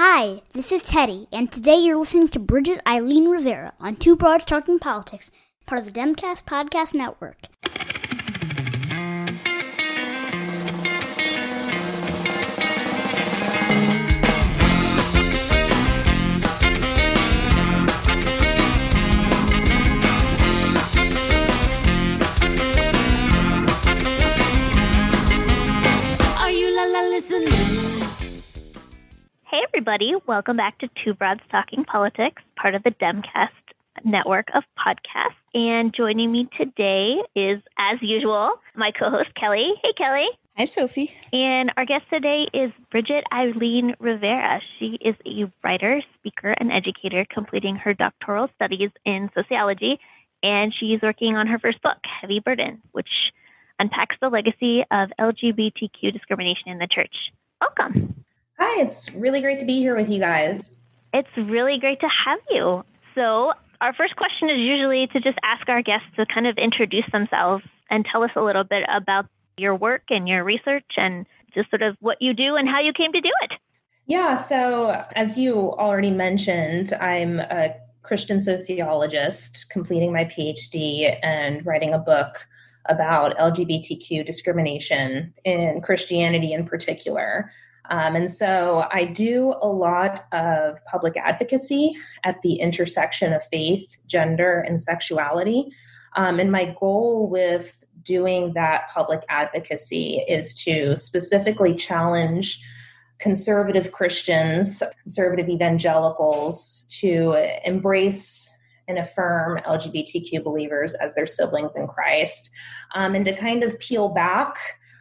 Hi, this is Teddy, and today you're listening to Bridget Eileen Rivera on Two Broads Talking Politics, part of the Demcast Podcast Network. Are you listening? Hey everybody, welcome back to Two Broads Talking Politics, part of the Demcast network of podcasts. And joining me today is, as usual, my co-host Kelly. Hey Kelly. Hi Sophie. And our guest today is Bridget Eileen Rivera. She is a writer, speaker, and educator completing her doctoral studies in sociology. And she's working on her first book, Heavy Burden, which unpacks the legacy of LGBTQ discrimination in the church. Welcome. Hi, it's really great to be here with you guys. It's really great to have you. So our first question is usually to just ask our guests to kind of introduce themselves and tell us a little bit about your work and your research and just sort of what you do and how you came to do it. Yeah, so as you already mentioned, I'm a Christian sociologist completing my PhD and writing a book about LGBTQ discrimination in Christianity in particular. And so I do a lot of public advocacy at the intersection of faith, gender, and sexuality. And my goal with doing that public advocacy is to specifically challenge conservative Christians, conservative evangelicals to embrace and affirm LGBTQ believers as their siblings in Christ, and to kind of peel back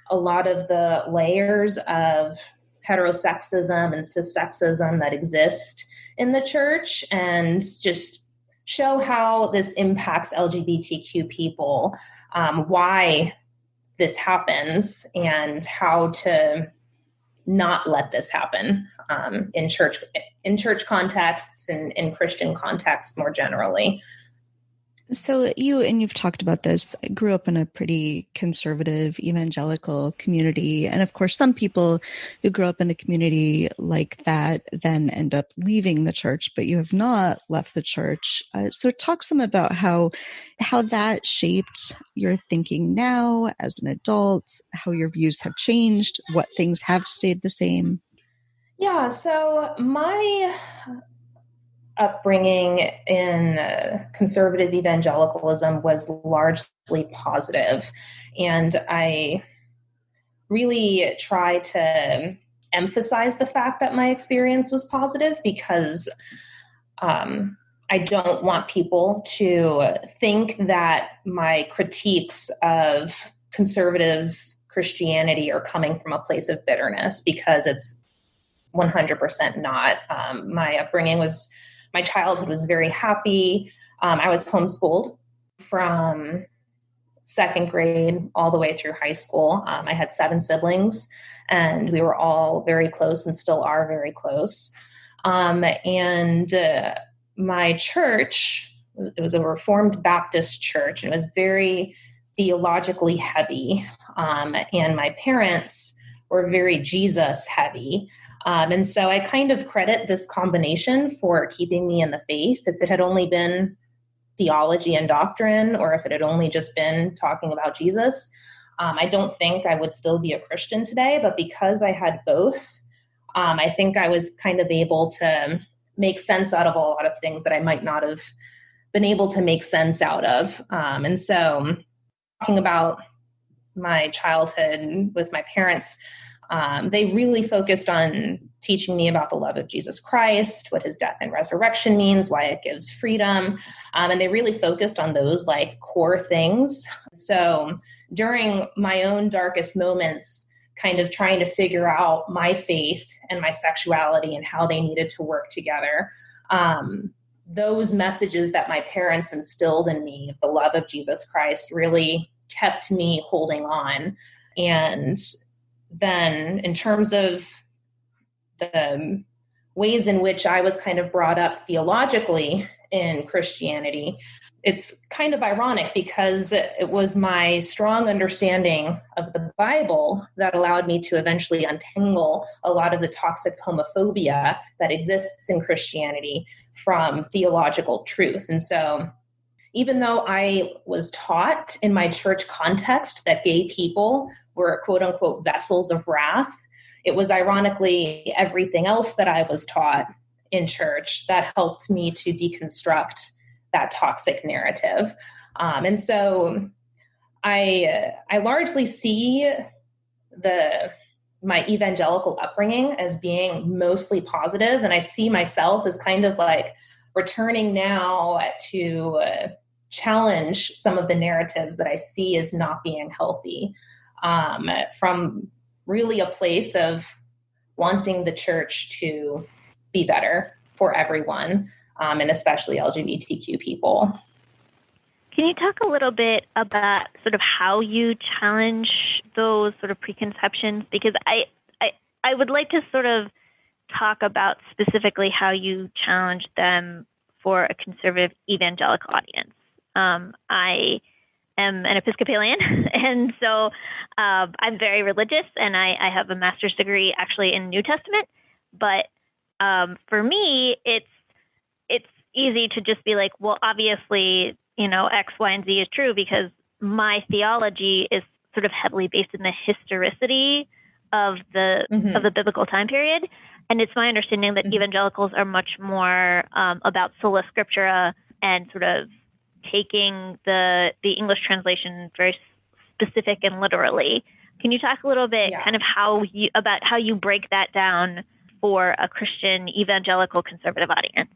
a lot of the layers of heterosexism and cissexism that exist in the church and just show how this impacts LGBTQ people, why this happens, and how to not let this happen in church contexts and in Christian contexts more generally. So you've talked about this, grew up in a pretty conservative evangelical community. And of course, some people who grow up in a community like that then end up leaving the church, but you have not left the church. So talk some about how that shaped your thinking now as an adult, how your views have changed, what things have stayed the same. Yeah, so my upbringing in conservative evangelicalism was largely positive, and I really try to emphasize the fact that my experience was positive because I don't want people to think that my critiques of conservative Christianity are coming from a place of bitterness, because it's 100% not. My childhood was very happy. I was homeschooled from second grade all the way through high school. I had 7 siblings, and we were all very close and still are very close. And my church, it was a Reformed Baptist church, and it was very theologically heavy. And my parents were very Jesus heavy. And so I kind of credit this combination for keeping me in the faith. If it had only been theology and doctrine, or if it had only just been talking about Jesus, I don't think I would still be a Christian today. But because I had both, I think I was kind of able to make sense out of a lot of things that I might not have been able to make sense out of. And so talking about my childhood with my parents, they really focused on teaching me about the love of Jesus Christ, what his death and resurrection means, why it gives freedom. And they really focused on those like core things. So during my own darkest moments, kind of trying to figure out my faith and my sexuality and how they needed to work together, those messages that my parents instilled in me of the love of Jesus Christ really kept me holding on. And then in terms of the ways in which I was kind of brought up theologically in Christianity, it's kind of ironic because it was my strong understanding of the Bible that allowed me to eventually untangle a lot of the toxic homophobia that exists in Christianity from theological truth. And so even though I was taught in my church context that gay people were quote unquote vessels of wrath, it was ironically everything else that I was taught in church that helped me to deconstruct that toxic narrative. And so I largely see my evangelical upbringing as being mostly positive, and I see myself as kind of like returning now to challenge some of the narratives that I see as not being healthy, from really a place of wanting the church to be better for everyone, and especially LGBTQ people. Can you talk a little bit about sort of how you challenge those sort of preconceptions? Because I would like to sort of talk about specifically how you challenge them for a conservative evangelical audience. I am an Episcopalian, and so I'm very religious, and I have a master's degree actually in New Testament. But for me, it's easy to just be like, well, obviously, X, Y, and Z is true because my theology is sort of heavily based in the historicity of the biblical time period. And it's my understanding that evangelicals are much more about sola scriptura and sort of taking the English translation very specific and literally. Can you talk a little bit kind of how you break that down for a Christian evangelical conservative audience?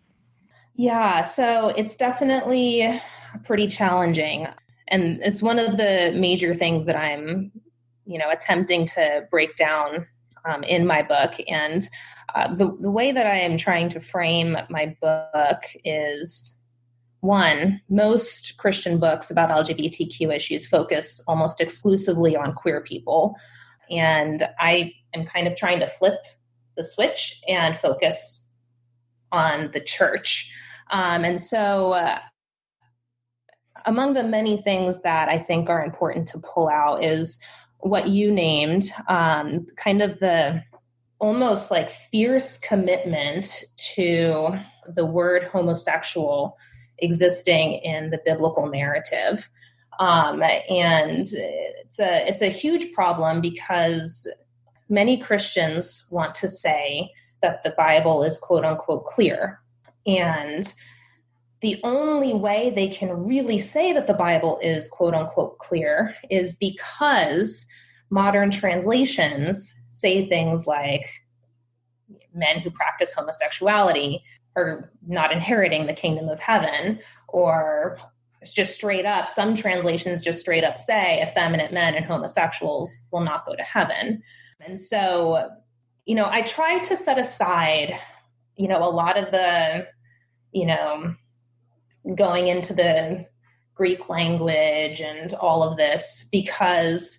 Yeah, so it's definitely pretty challenging. And it's one of the major things that I'm, attempting to break down in my book. And the way that I am trying to frame my book is, one, most Christian books about LGBTQ issues focus almost exclusively on queer people. And I am kind of trying to flip the switch and focus on the church. And so among the many things that I think are important to pull out is what you named, kind of the almost like fierce commitment to the word homosexual existing in the biblical narrative. And it's a huge problem because many Christians want to say that the Bible is quote unquote clear. And the only way they can really say that the Bible is quote unquote clear is because modern translations say things like men who practice homosexuality are not inheriting the kingdom of heaven, or it's just straight up, some translations just straight up say effeminate men and homosexuals will not go to heaven. And so, I try to set aside, a lot of the, going into the Greek language and all of this, because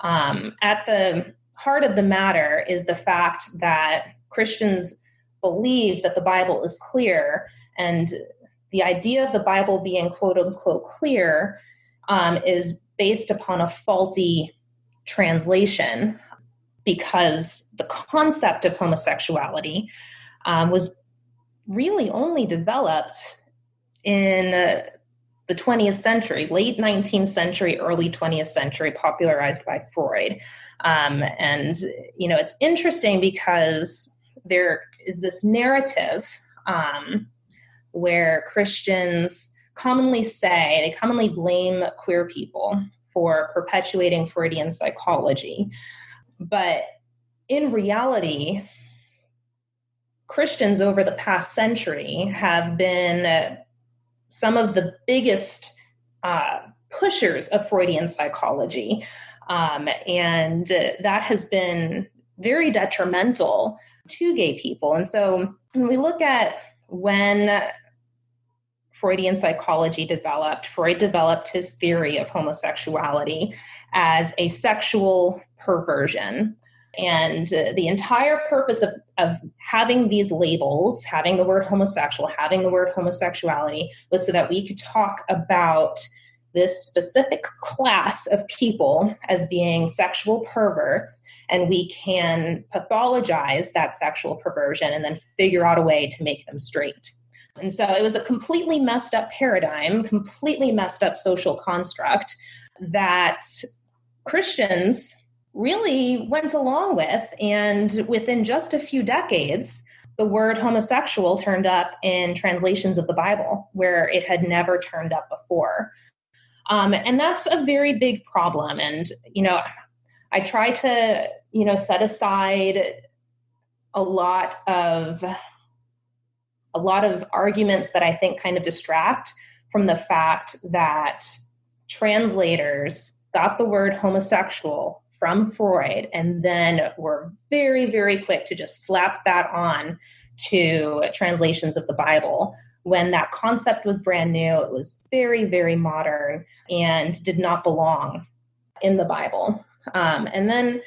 at the heart of the matter is the fact that Christians believe that the Bible is clear, and the idea of the Bible being quote unquote clear is based upon a faulty translation, because the concept of homosexuality was really only developed in the 20th century, late 19th century, early 20th century, popularized by Freud. And, it's interesting because there is this narrative where Christians commonly blame queer people for perpetuating Freudian psychology. But in reality, Christians over the past century have been some of the biggest pushers of Freudian psychology. And that has been very detrimental to gay people. And so when we look at when Freudian psychology developed, Freud developed his theory of homosexuality as a sexual perversion. And the entire purpose of having these labels, having the word homosexual, having the word homosexuality, was so that we could talk about this specific class of people as being sexual perverts, and we can pathologize that sexual perversion and then figure out a way to make them straight. And so it was a completely messed up paradigm, completely messed up social construct that Christians really went along with. And within just a few decades, the word homosexual turned up in translations of the Bible where it had never turned up before. And that's a very big problem. And, I try to, set aside a lot of arguments that I think kind of distract from the fact that translators got the word homosexual from Freud and then were very, very quick to just slap that on to translations of the Bible. When that concept was brand new, it was very, very modern and did not belong in the Bible. And then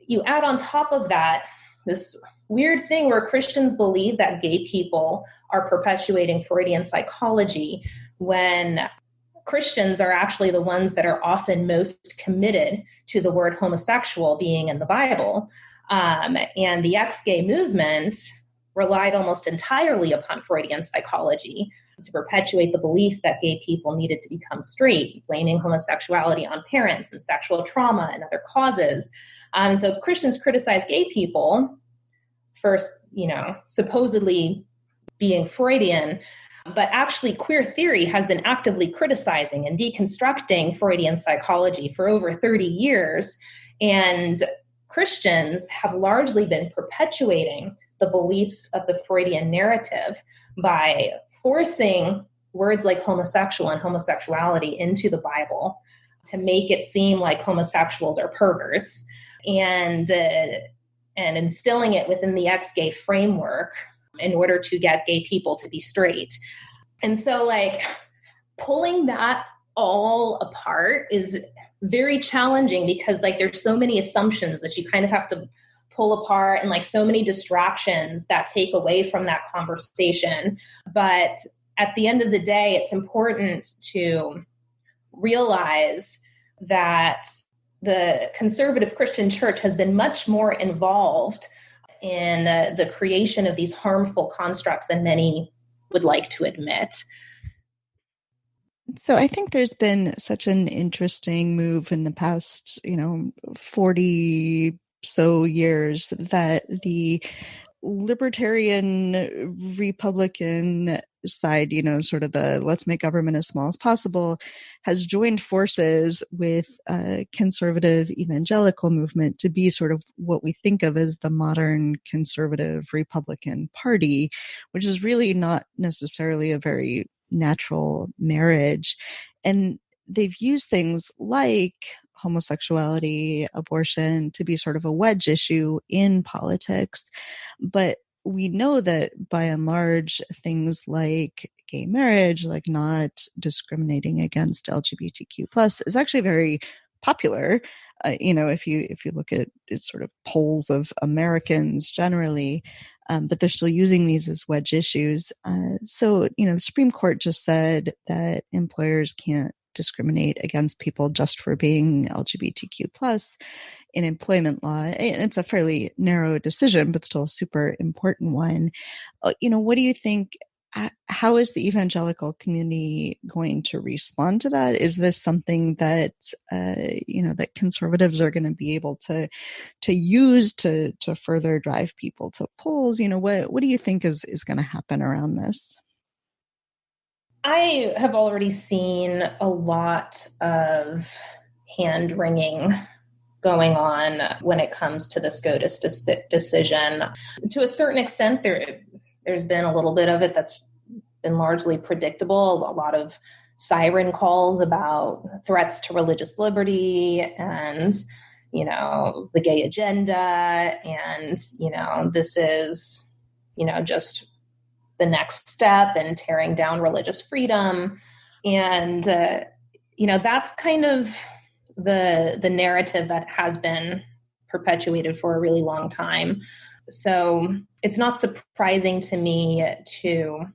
you add on top of that this weird thing where Christians believe that gay people are perpetuating Freudian psychology when Christians are actually the ones that are often most committed to the word homosexual being in the Bible. And the ex-gay movement relied almost entirely upon Freudian psychology to perpetuate the belief that gay people needed to become straight, blaming homosexuality on parents and sexual trauma and other causes. So Christians criticize gay people for, supposedly being Freudian, but actually queer theory has been actively criticizing and deconstructing Freudian psychology for over 30 years. And Christians have largely been perpetuating the beliefs of the Freudian narrative by forcing words like homosexual and homosexuality into the Bible to make it seem like homosexuals are perverts and instilling it within the ex-gay framework in order to get gay people to be straight. And so pulling that all apart is very challenging because there's so many assumptions that you kind of have to pull apart and so many distractions that take away from that conversation. But at the end of the day, it's important to realize that the conservative Christian church has been much more involved in the creation of these harmful constructs than many would like to admit. So I think there's been such an interesting move in the past, 40 so years that the libertarian Republican side, sort of the let's make government as small as possible, has joined forces with a conservative evangelical movement to be sort of what we think of as the modern conservative Republican Party, which is really not necessarily a very natural marriage. And they've used things like homosexuality, abortion to be sort of a wedge issue in politics. But we know that by and large, things like gay marriage, like not discriminating against LGBTQ plus, is actually very popular. If you look at sort of polls of Americans generally, but they're still using these as wedge issues. So the Supreme Court just said that employers can't discriminate against people just for being LGBTQ plus in employment law. And it's a fairly narrow decision, but still a super important one. What do you think? How is the evangelical community going to respond to that? Is this something that that conservatives are going to be able to use to further drive people to polls? What do you think is going to happen around this? I have already seen a lot of hand-wringing going on when it comes to the SCOTUS decision. To a certain extent, there's been a little bit of it that's been largely predictable, a lot of siren calls about threats to religious liberty and, the gay agenda. And, this is, just the next step in tearing down religious freedom. And, that's kind of the narrative that has been perpetuated for a really long time. So it's not surprising to me to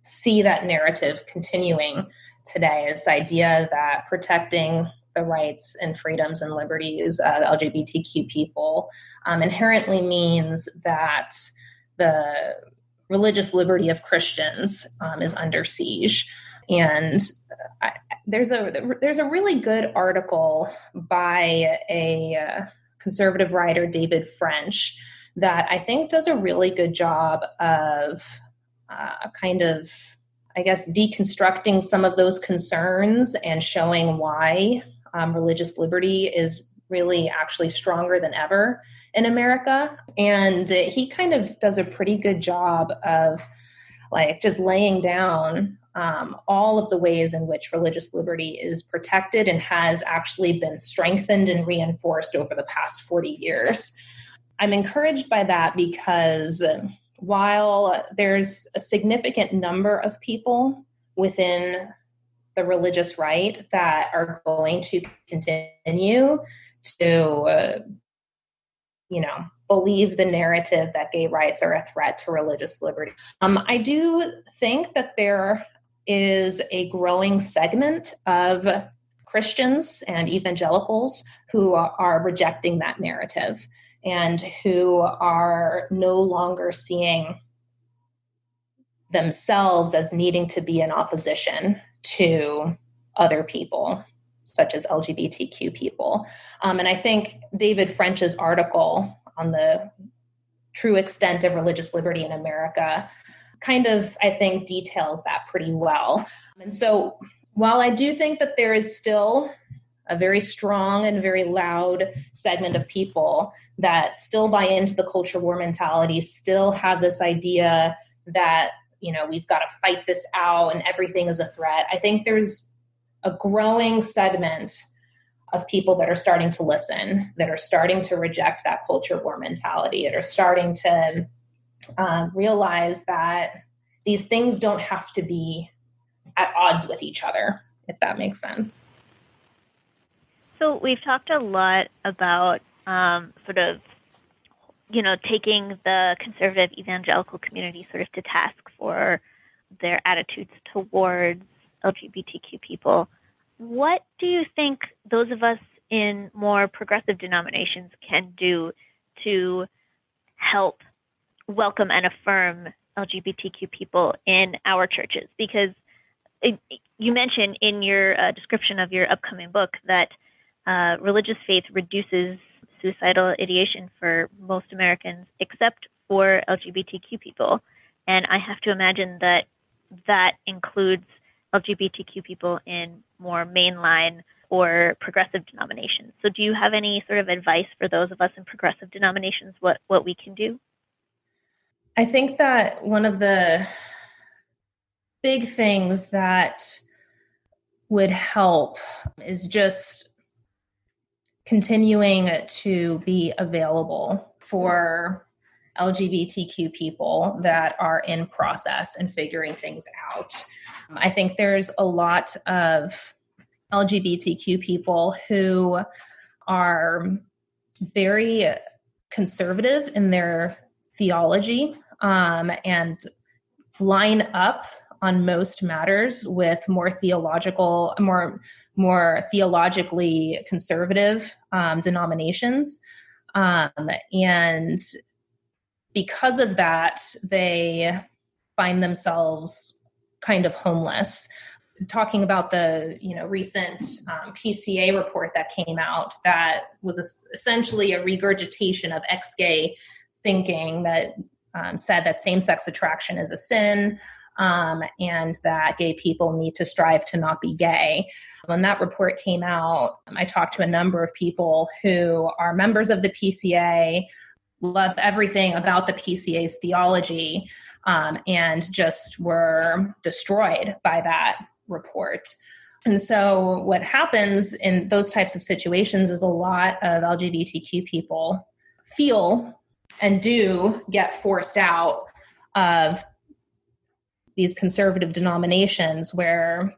see that narrative continuing today, this idea that protecting the rights and freedoms and liberties of LGBTQ people inherently means that the religious liberty of Christians is under siege. And there's a really good article by a conservative writer, David French, that I think does a really good job of deconstructing some of those concerns and showing why religious liberty is really actually stronger than ever in America. And he kind of does a pretty good job of just laying down all of the ways in which religious liberty is protected and has actually been strengthened and reinforced over the past 40 years. I'm encouraged by that because while there's a significant number of people within the religious right that are going to continue to, believe the narrative that gay rights are a threat to religious liberty, I do think that there is a growing segment of Christians and evangelicals who are rejecting that narrative and who are no longer seeing themselves as needing to be in opposition to other people, such as LGBTQ people. And I think David French's article on the true extent of religious liberty in America kind of, I think, details that pretty well. And so while I do think that there is still a very strong and very loud segment of people that still buy into the culture war mentality, still have this idea that, we've got to fight this out and everything is a threat, I think there's a growing segment of people that are starting to listen, that are starting to reject that culture war mentality, that are starting to realize that these things don't have to be at odds with each other, if that makes sense. So we've talked a lot about taking the conservative evangelical community sort of to task for their attitudes towards LGBTQ people. What do you think those of us in more progressive denominations can do to help welcome and affirm LGBTQ people in our churches? Because you mentioned in your description of your upcoming book that religious faith reduces suicidal ideation for most Americans except for LGBTQ people. And I have to imagine that that includes LGBTQ people in more mainline or progressive denominations. So do you have any sort of advice for those of us in progressive denominations, what we can do? I think that one of the big things that would help is just continuing to be available for LGBTQ people that are in process and figuring things out. I think there's a lot of LGBTQ people who are very conservative in their theology and line up on most matters with more theologically conservative denominations. And because of that, they find themselves kind of homeless. Talking about the recent PCA report that came out that was essentially a regurgitation of ex-gay thinking that said that same-sex attraction is a sin and that gay people need to strive to not be gay. When that report came out, I talked to a number of people who are members of the PCA, love everything about the PCA's theology, and just were destroyed by that report. And so what happens in those types of situations is a lot of LGBTQ people feel and do get forced out of these conservative denominations where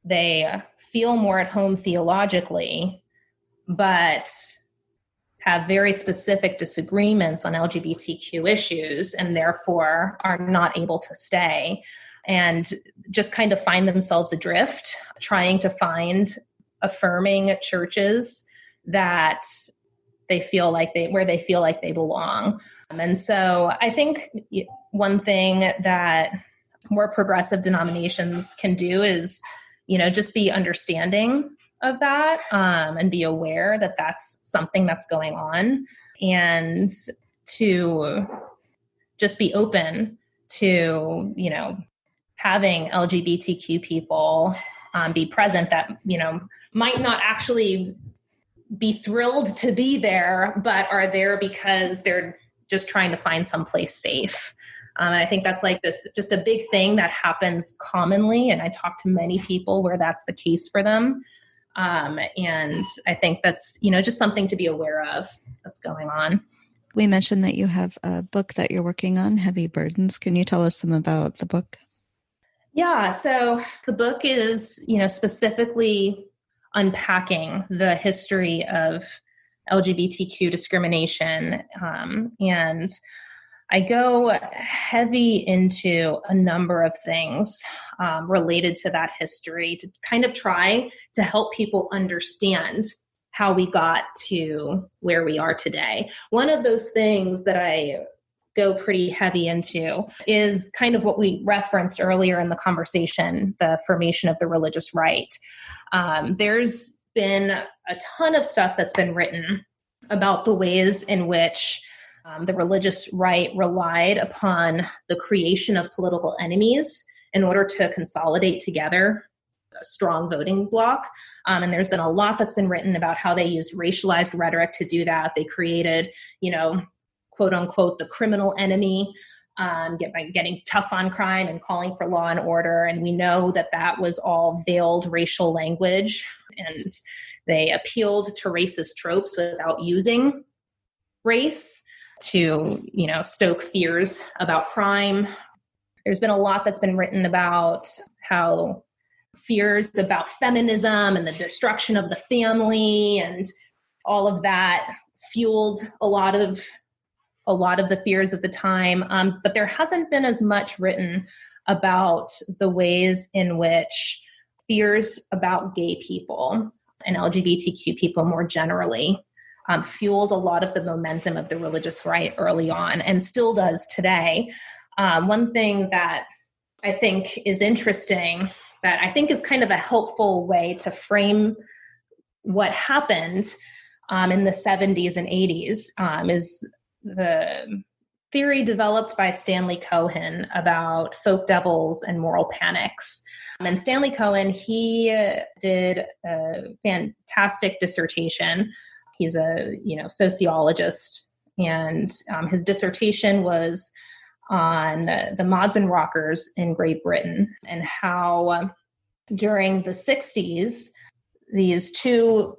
they feel more at home theologically, but have very specific disagreements on LGBTQ issues and therefore are not able to stay and just kind of find themselves adrift, trying to find affirming churches that where they feel like they belong. And so I think one thing that more progressive denominations can do is, just be understanding of that, and be aware that that's something that's going on, and to just be open to, having LGBTQ people be present that, might not actually be thrilled to be there, but are there because they're just trying to find someplace safe. And I think that's like this, just a big thing that happens commonly. And I talk to many people where that's the case for them. And I think that's, just something to be aware of that's going on. We mentioned that you have a book that you're working on, Heavy Burdens. Can you tell us some about the book? Yeah. So the book is, specifically unpacking the history of LGBTQ discrimination. And I go heavy into a number of things related to that history to kind of try to help people understand how we got to where we are today. One of those things that I go pretty heavy into is kind of what we referenced earlier in the conversation, the formation of the religious right. There's been a ton of stuff that's been written about the ways in which the religious right relied upon the creation of political enemies in order to consolidate together a strong voting bloc. And there's been a lot that's been written about how they used racialized rhetoric to do that. They created, quote unquote, the criminal enemy, by getting tough on crime and calling for law and order. And we know that that was all veiled racial language, and they appealed to racist tropes without using race to, stoke fears about crime. There's been a lot that's been written about how fears about feminism and the destruction of the family and all of that fueled a lot of the fears of the time. But there hasn't been as much written about the ways in which fears about gay people and LGBTQ people more generally fueled a lot of the momentum of the religious right early on and still does today. One thing that I think is interesting, that I think is kind of a helpful way to frame what happened in the 70s and 80s is the theory developed by Stanley Cohen about folk devils and moral panics. And Stanley Cohen, he did a fantastic dissertation. He's a sociologist, and his dissertation was on the mods and rockers in Great Britain and how during the 60s, these two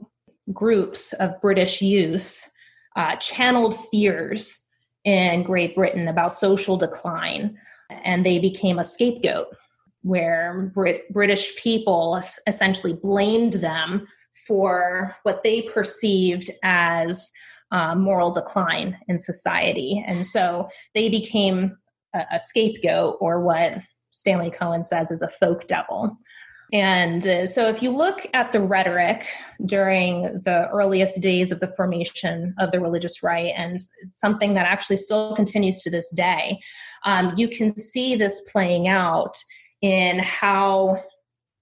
groups of British youth channeled fears in Great Britain about social decline, and they became a scapegoat where British people essentially blamed them for what they perceived as moral decline in society. And so they became a scapegoat, or what Stanley Cohen says is a folk devil. And so if you look at the rhetoric during the earliest days of the formation of the religious right, and something that actually still continues to this day, you can see this playing out in how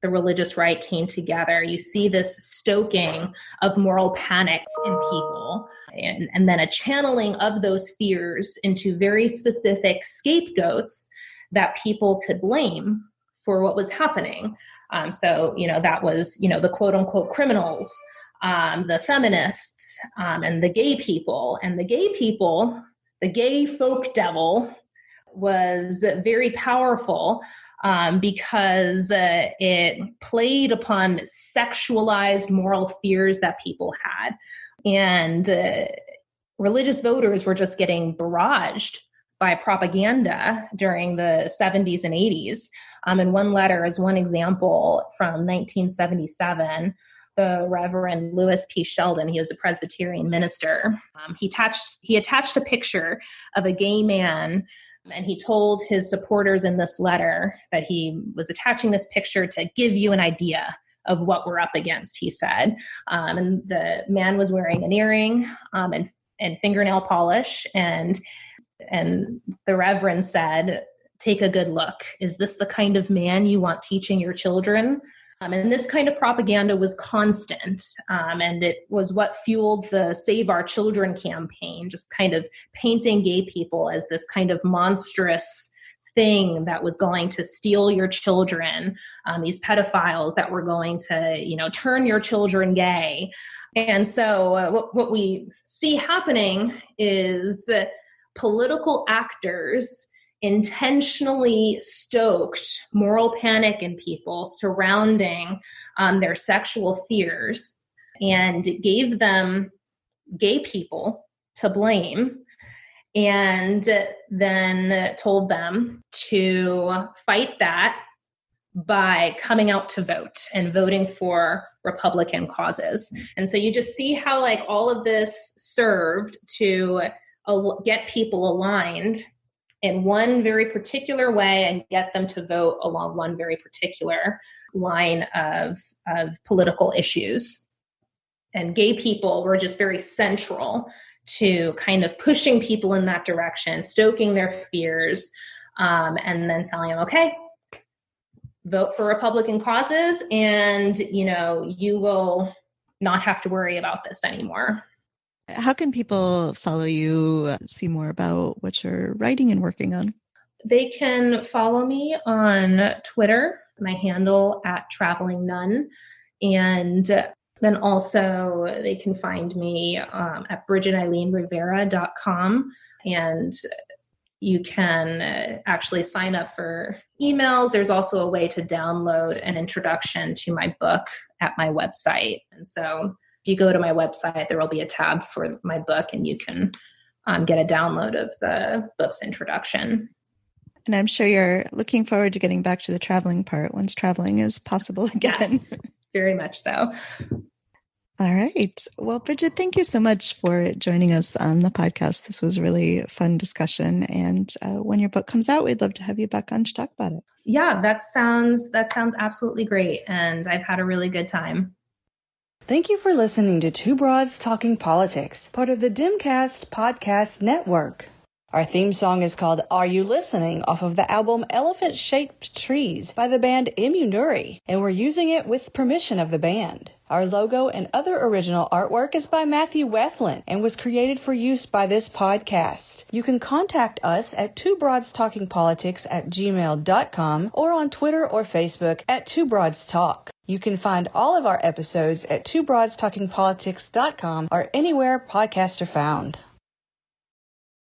the religious right came together. You see this stoking of moral panic in people, and then a channeling of those fears into very specific scapegoats that people could blame for what was happening. So, that was, the quote unquote criminals, the feminists, and the gay people. And the gay people, the gay folk devil, was very powerful because it played upon sexualized moral fears that people had. And religious voters were just getting barraged by propaganda during the 70s and 80s. And one letter is one example from 1977. the Reverend Lewis P. Sheldon. He was a Presbyterian minister. He attached a picture of a gay man, and he told his supporters in this letter that he was attaching this picture to give you an idea of what we're up against, he said. And the man was wearing an earring and fingernail polish, and the Reverend said, "Take a good look. Is this the kind of man you want teaching your children?" And this kind of propaganda was constant, and it was what fueled the Save Our Children campaign, just kind of painting gay people as this kind of monstrous thing that was going to steal your children, these pedophiles that were going to, turn your children gay. And so what we see happening is political actors intentionally stoked moral panic in people surrounding their sexual fears and gave them gay people to blame, and then told them to fight that by coming out to vote and voting for Republican causes. And so you just see how all of this served to get people aligned in one very particular way and get them to vote along one very particular line of political issues. And gay people were just very central to kind of pushing people in that direction, stoking their fears, and then telling them, okay, vote for Republican causes, and, you will not have to worry about this anymore. How can people follow you, see more about what you're writing and working on? They can follow me on Twitter, my handle @travelingnun, and then also they can find me at BridgetEileenRivera.com, and you can actually sign up for emails. There's also a way to download an introduction to my book at my website. And so if you go to my website, there will be a tab for my book, and you can get a download of the book's introduction. And I'm sure you're looking forward to getting back to the traveling part once traveling is possible again. Yes, very much so. All right. Well, Bridget, thank you so much for joining us on the podcast. This was a really fun discussion. And when your book comes out, we'd love to have you back on to talk about it. Yeah, that sounds absolutely great. And I've had a really good time. Thank you for listening to Two Broads Talking Politics, part of the Dimcast Podcast Network. Our theme song is called Are You Listening? Off of the album Elephant Shaped Trees by the band Immunuri, and we're using it with permission of the band. Our logo and other original artwork is by Matthew Weflin and was created for use by this podcast. You can contact us at twobroadstalkingpolitics@gmail.com or on Twitter or Facebook at twobroadstalk. You can find all of our episodes at twobroadstalkingpolitics.com or anywhere podcasts are found.